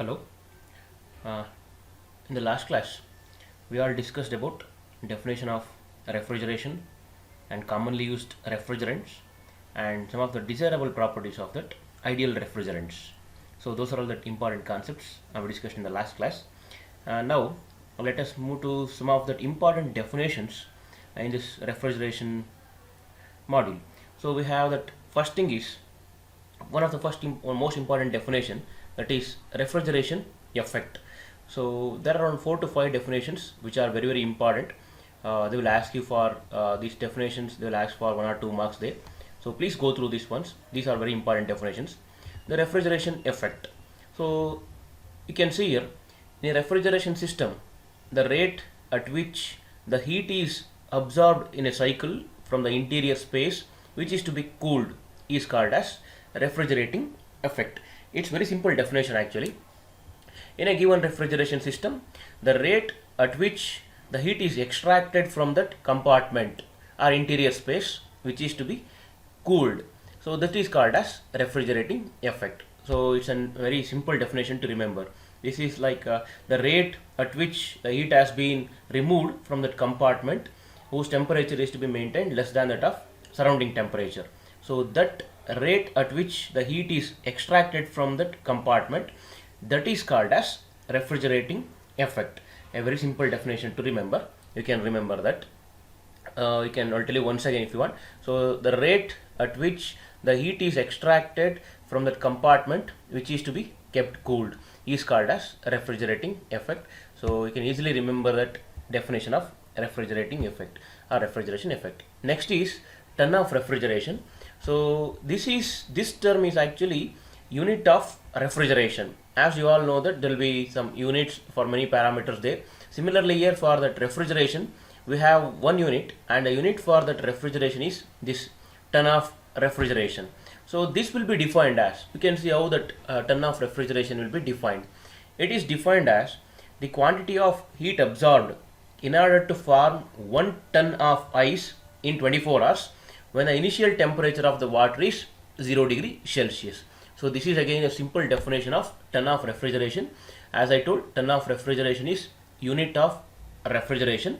Hello. Uh, in the last class, we all discussed about definition of refrigeration and commonly used refrigerants and some of the desirable properties of that ideal refrigerants. So those are all the important concepts we discussed in the last class. Now let us move to some of the important definitions in this refrigeration module. So we have that first thing is one of the first or most important definition, that is refrigeration effect. So there are around 4 to 5 definitions which are very important. They will ask you for these definitions. They will ask for 1 or 2 marks there. So please go through these ones. These are very important definitions. The refrigeration effect. So you can see here, in a refrigeration system, the rate at which the heat is absorbed in a cycle from the interior space which is to be cooled is called as refrigerating effect. It's very simple definition actually. In a given refrigeration system, the rate at which the heat is extracted from that compartment or interior space which is to be cooled, so that is called as refrigerating effect. So it's a very simple definition to remember. This is like the rate at which the heat has been removed from that compartment whose temperature is to be maintained less than that of surrounding temperature. So that rate at which the heat is extracted from that compartment, that is called as refrigerating effect. A very simple definition to remember. You can remember that. You can, I'll tell you once again if you want. So the rate at which the heat is extracted from that compartment which is to be kept cooled is called as refrigerating effect. So you can easily remember that definition of refrigerating effect or refrigeration effect. Next is ton of refrigeration. So this term is actually unit of refrigeration. As you all know that there will be some units for many parameters there. Similarly here for that refrigeration, we have one unit, and a unit for that refrigeration is this ton of refrigeration. So this will be defined as, you can see how that ton of refrigeration will be defined. It is defined as the quantity of heat absorbed in order to form 1 ton of ice in 24 hours when the initial temperature of the water is 0 degree Celsius. So this is again a simple definition of ton of refrigeration. As I told, ton of refrigeration is unit of refrigeration.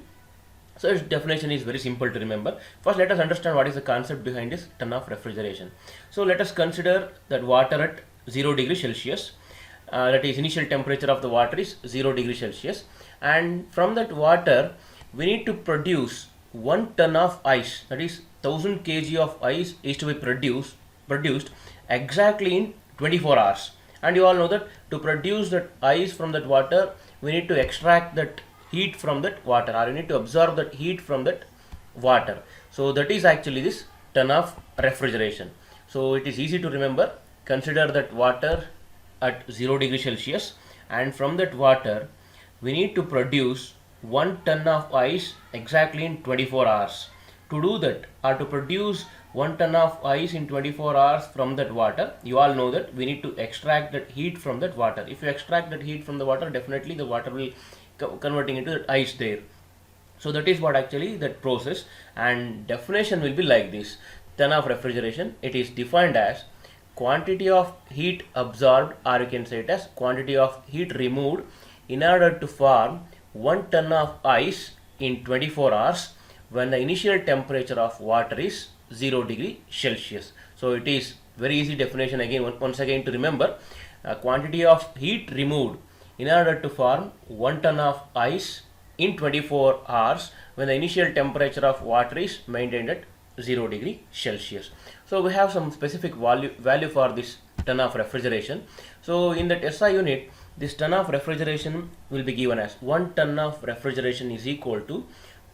So its definition is very simple to remember. First let us understand what is the concept behind this ton of refrigeration. So let us consider that water at 0 degree Celsius. That is, initial temperature of the water is 0 degree Celsius, and from that water we need to produce 1 ton of ice, that is 1000 kg of ice is to be produced exactly in 24 hours. And you all know that to produce that ice from that water, we need to extract that heat from that water, or we need to absorb that heat from that water. So that is actually this ton of refrigeration. So it is easy to remember. Consider that water at 0 degree Celsius, and from that water we need to produce 1 ton of ice exactly in 24 hours. To do that, or to produce 1 ton of ice in 24 hours from that water, you all know that we need to extract that heat from that water. If you extract that heat from the water, definitely the water will converting into that ice there. So that is what actually that process, and definition will be like this. Ton of refrigeration, it is defined as quantity of heat absorbed, or you can say it as quantity of heat removed in order to form 1 ton of ice in 24 hours when the initial temperature of water is 0 degree Celsius. So it is very easy definition again, once again to remember. Quantity of heat removed in order to form 1 ton of ice in 24 hours when the initial temperature of water is maintained at 0 degree Celsius. So we have some specific value for this ton of refrigeration. So in that SI unit, this ton of refrigeration will be given as 1 ton of refrigeration is equal to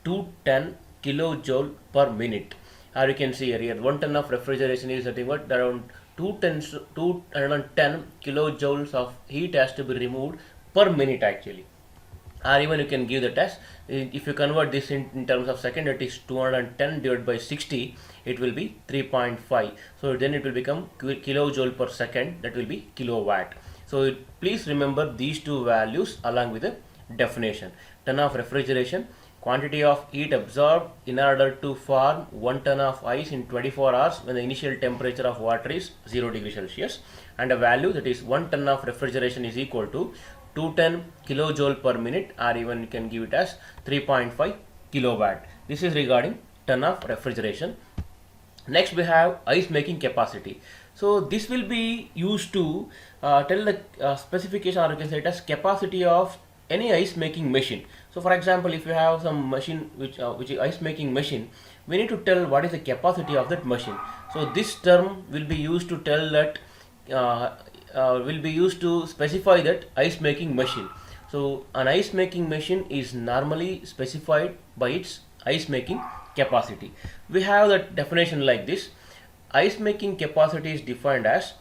210 kilojoule per minute. Or you can see here 1 ton of refrigeration is nothing but around 210 kilojoules of heat has to be removed per minute actually. Or even you can give the test, if you convert this in terms of second, it is 210 divided by 60, it will be 3.5. So then it will become kilojoule per second, that will be kilowatt. So please remember these two values along with the definition. Ton of refrigeration, quantity of heat absorbed in order to form 1 ton of ice in 24 hours when the initial temperature of water is 0 degree Celsius. and a value that is 1 ton of refrigeration is equal to 210 kilojoule per minute, or even you can give it as 3.5 kilowatt. This is regarding ton of refrigeration. Next we have ice making capacity. So this will be used to tell the specification, or you can say it as capacity of any ice making machine. So for example, if you have some machine which is ice making machine, we need to tell what is the capacity of that machine. So this term will be used to tell that will be used to specify that ice making machine. So an ice making machine is normally specified by its ice making capacity. We have that definition like this. Ice making capacity is defined as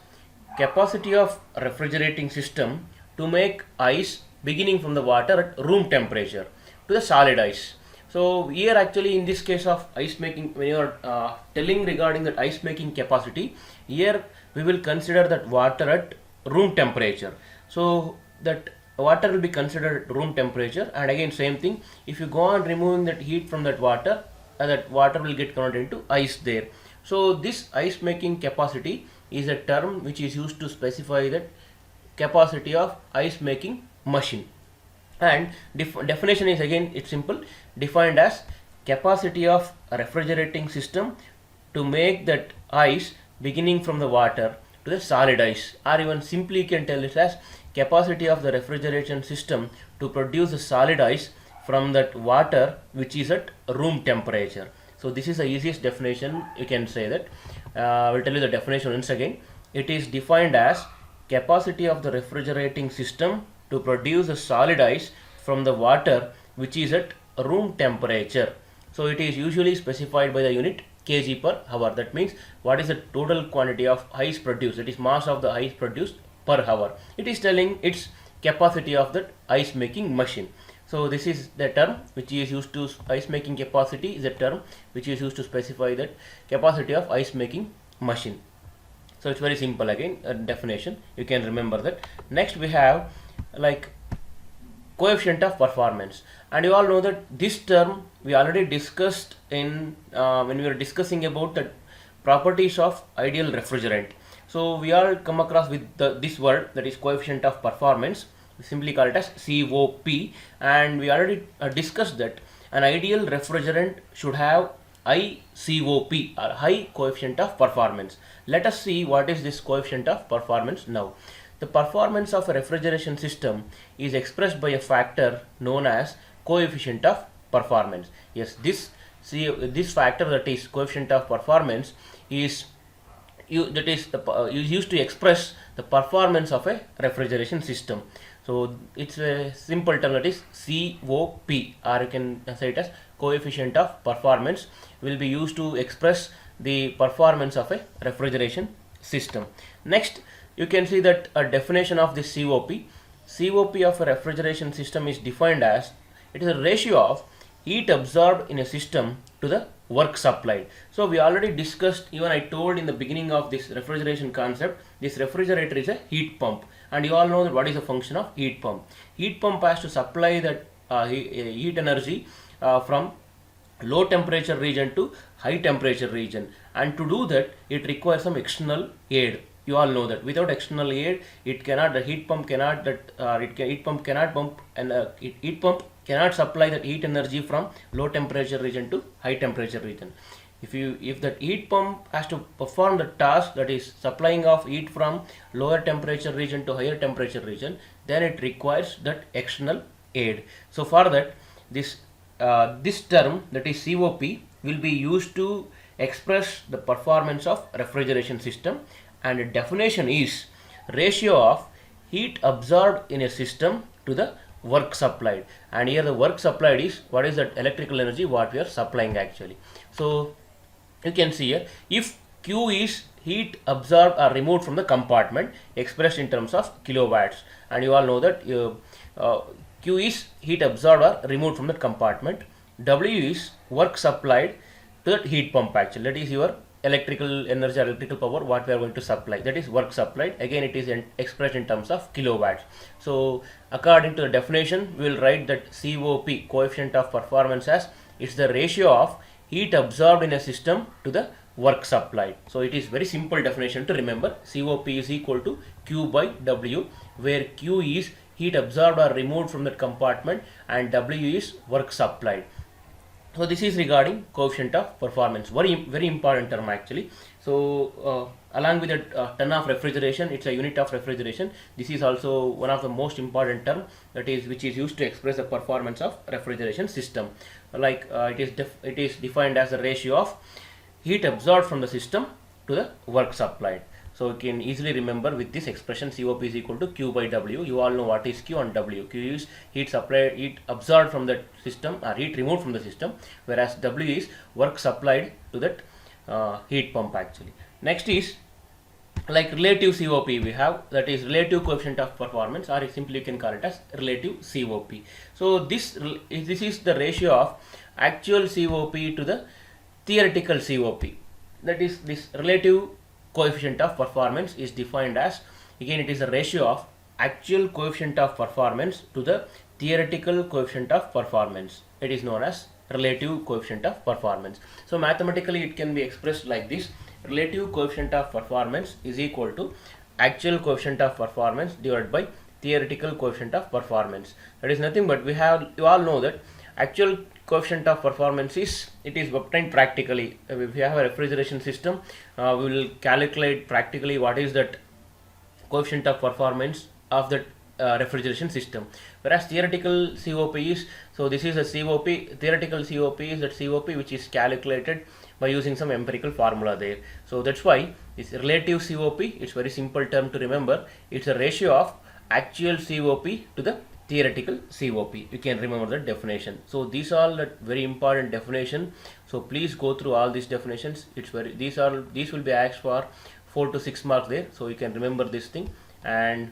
capacity of refrigerating system to make ice beginning from the water at room temperature to the solid ice. So here actually in this case of ice making, when you are telling regarding that ice making capacity, here we will consider that water at room temperature. So that water will be considered room temperature, and again same thing, if you go on removing that heat from that water will get converted into ice there. So this ice making capacity is a term which is used to specify that capacity of ice making machine. And definition is again, it's simple, defined as capacity of a refrigerating system to make that ice beginning from the water to the solid ice, or even simply you can tell it as capacity of the refrigeration system to produce a solid ice from that water which is at room temperature. So this is the easiest definition, you can say that. I will tell you the definition once again. It is defined as capacity of the refrigerating system to produce a solid ice from the water which is at room temperature. So it is usually specified by the unit kg per hour. That means what is the total quantity of ice produced, that is mass of the ice produced per hour. It is telling its capacity of that ice making machine. So this is the term which is used to, ice making capacity is a term which is used to specify that capacity of ice making machine. So it's very simple again, definition, you can remember that. Next we have like coefficient of performance, and you all know that this term we already discussed in when we were discussing about the properties of ideal refrigerant. So we all come across with this word, that is coefficient of performance. We simply call it as COP, and we already discussed that an ideal refrigerant should have high COP, or high coefficient of performance. Let us see what is this coefficient of performance now. The performance of a refrigeration system is expressed by a factor known as coefficient of performance. Yes, this factor, that is coefficient of performance, is used to express the performance of a refrigeration system. So it's a simple term, that is COP, or you can say it as coefficient of performance, will be used to express the performance of a refrigeration system. Next, you can see that a definition of this COP. COP of a refrigeration system is defined as, it is a ratio of heat absorbed in a system to the work supplied. So we already discussed, even I told in the beginning of this refrigeration concept, this refrigerator is a heat pump, and you all know that what is the function of heat pump. Heat pump has to supply that heat energy from low temperature region to high temperature region, and to do that it requires some external aid. You all know that without external aid, it cannot, the heat pump cannot, heat pump cannot pump, and heat pump cannot supply that heat energy from low temperature region to high temperature region. If that heat pump has to perform the task, that is supplying of heat from lower temperature region to higher temperature region, then it requires that external aid. So for that, this term, that is COP, will be used to express the performance of refrigeration system, and the definition is ratio of heat absorbed in a system to the work supplied. And here the work supplied is, what is that electrical energy what we are supplying actually. So you can see here, if Q is heat absorbed or removed from the compartment, expressed in terms of kilowatts, and you all know that Q is heat absorbed or removed from the compartment. W is work supplied to that heat pump actually, that is your electrical energy or electrical power what we are going to supply, that is work supplied. Again it is expressed in terms of kilowatts. So according to the definition, we will write that COP, coefficient of performance, as it's the ratio of heat absorbed in a system to the work supplied. So it is very simple definition to remember. COP is equal to Q by W, where Q is heat absorbed or removed from that compartment and W is work supplied. So this is regarding coefficient of performance, very important term actually. So along with the ton of refrigeration, it's a unit of refrigeration. This is also one of the most important term, that is which is used to express the performance of refrigeration system. Like it is defined as the ratio of heat absorbed from the system to the work supplied. So you can easily remember with this expression, COP is equal to Q by W. You all know what is Q and W. Q is heat supplied, heat absorbed from the system or heat removed from the system, whereas W is work supplied to that heat pump actually. Next is like relative COP we have, that is relative coefficient of performance, or simply you can call it as relative COP. So this is the ratio of actual COP to the theoretical COP. That is, this relative coefficient of performance is defined as, again it is a ratio of actual coefficient of performance to the theoretical coefficient of performance. It is known as relative coefficient of performance. So mathematically it can be expressed like this: relative coefficient of performance is equal to actual coefficient of performance divided by theoretical coefficient of performance. That is nothing but, you all know that actual coefficient of performance is, it is obtained practically. If you have a refrigeration system, we will calculate practically what is that coefficient of performance of the refrigeration system, whereas theoretical COP is, so this is a COP, theoretical COP is that COP which is calculated by using some empirical formula there. So that's why this relative COP, it's very simple term to remember. It's a ratio of actual COP to the theoretical COP. You can remember the definition. So these are the very important definition. So please go through all these definitions. It's these will be asked for 4 to 6 marks there. So you can remember this thing, and